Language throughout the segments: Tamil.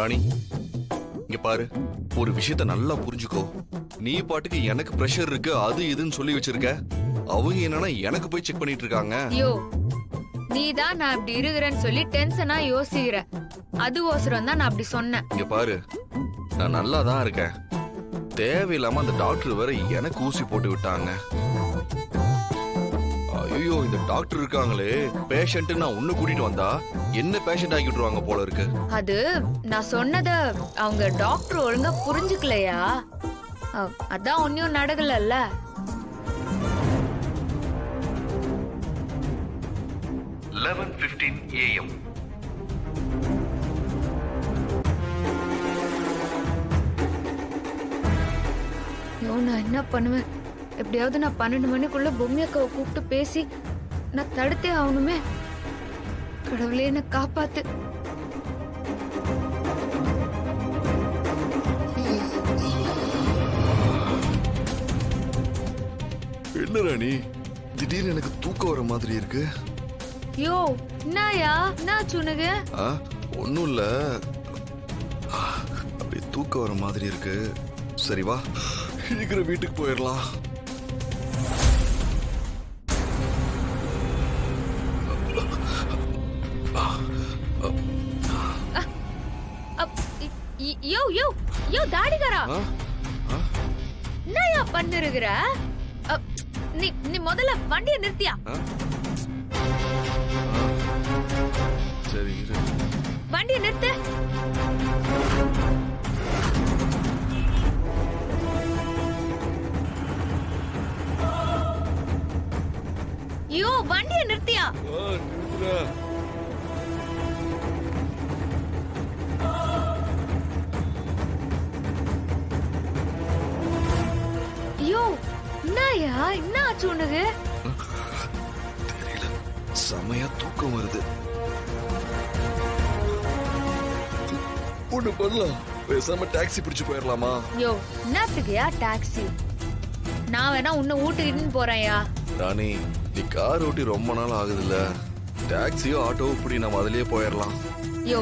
ராணி இங்க பாரு, ஒரு விஷயத்த நல்லா புரிஞ்சுக்கோ. நீ பாட்டுக்கு எனக்கு பிரஷர் இருக்கு அது இதுன்னு சொல்லி வச்சிருக்க. அவங்க என்னன்னா எனக்கு போய் செக் பண்ணிட்டு இருக்காங்க. யோ, நீதான் நான் அப்படி இருக்கிறேன்னு சொல்லி டென்ஷனா யோசிக்கிற. அது ஓசரம் தான் நான் அப்படி சொன்னேன். இங்க பாரு, நான் நல்லா தான் இருக்கேன். தேவையில்லாம அந்த டாக்டர் வேற எனக்கு ஊசி போட்டு விட்டாங்க. ஐயோ, இந்த டாக்டர் இருக்காங்களே, பேஷண்ட் நான் ஒண்ணு கூட்டிட்டு வந்தா என்ன பேஷண்ட் ஆக்கி விட்டுருவாங்க போல இருக்கு. அது நான் சொன்னத அவங்க டாக்டர் ஒழுங்கா புரிஞ்சுக்கலையா? அதான் ஒன்னும் நடக்கலல்ல. AM. ஐயோ, நான் என்ன பண்ணுவேன்? எப்படியாவது நான் 12 மணிக்குள்ள பொம்மி அக்காவை கூப்பிட்டு பேசி நான் தடுத்தே ஆகணுமே. கடவுளே என்ன காப்பாத்து. என்ன ராணி, திடீர்னு எனக்கு தூக்கம் வர மாதிரி இருக்கு. யோ, என்னயா என்னாச்சு உனக்கு? ஒன்னும் இல்ல, அப்படி தூக்கம் வர மாதிரி இருக்கு. சரி வா, சீக்கிரம் வீட்டுக்கு போயிடலாம். யோ யோ யோ தாடிகாரா, என்னயா பண்ணிருக்கிற? நீ முதல்ல வண்டியை நிறுத்தியா? சரி, வண்டியை நிறுத்து. யோ, வண்டியை நிறுத்தியா? யோ, என்னயா என்ன ஆச்சு உனக்கு? தெரியல, செமையா தூக்கம் வருது. ஒண்ணு பண்ணலாம், பேசாம டாக்ஸி பிடிச்சு போயிடலாமா? யோ, என்னத்துக்குயா டாக்ஸி? நான் வேணா உன்னை ஊட்டிக்கிட்டு போறேன்யா. ராணி, நீ கார் ஓட்டி ரொம்ப நாள் ஆகுதுல்ல, டாக்ஸியோ ஆட்டோவோ இப்படி நம்ம அதுலயே போயிடலாம். யோ,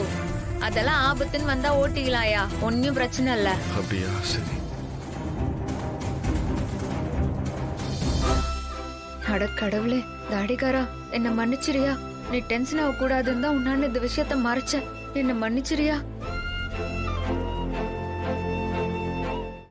அதெல்லாம் ஆபத்துன்னு வந்தா ஓட்டிக்கலாம்யா, ஒன்னும் பிரச்சனை இல்ல. அப்படியா? சரி. அட கடவுளே, தாடிகாரா என்ன மன்னிச்சிரியா? நீ டென்ஷன் ஆக கூடாதுன்னு தான் உன்னால இந்த விஷயத்த மறைச்ச. என்ன மன்னிச்சிரியா?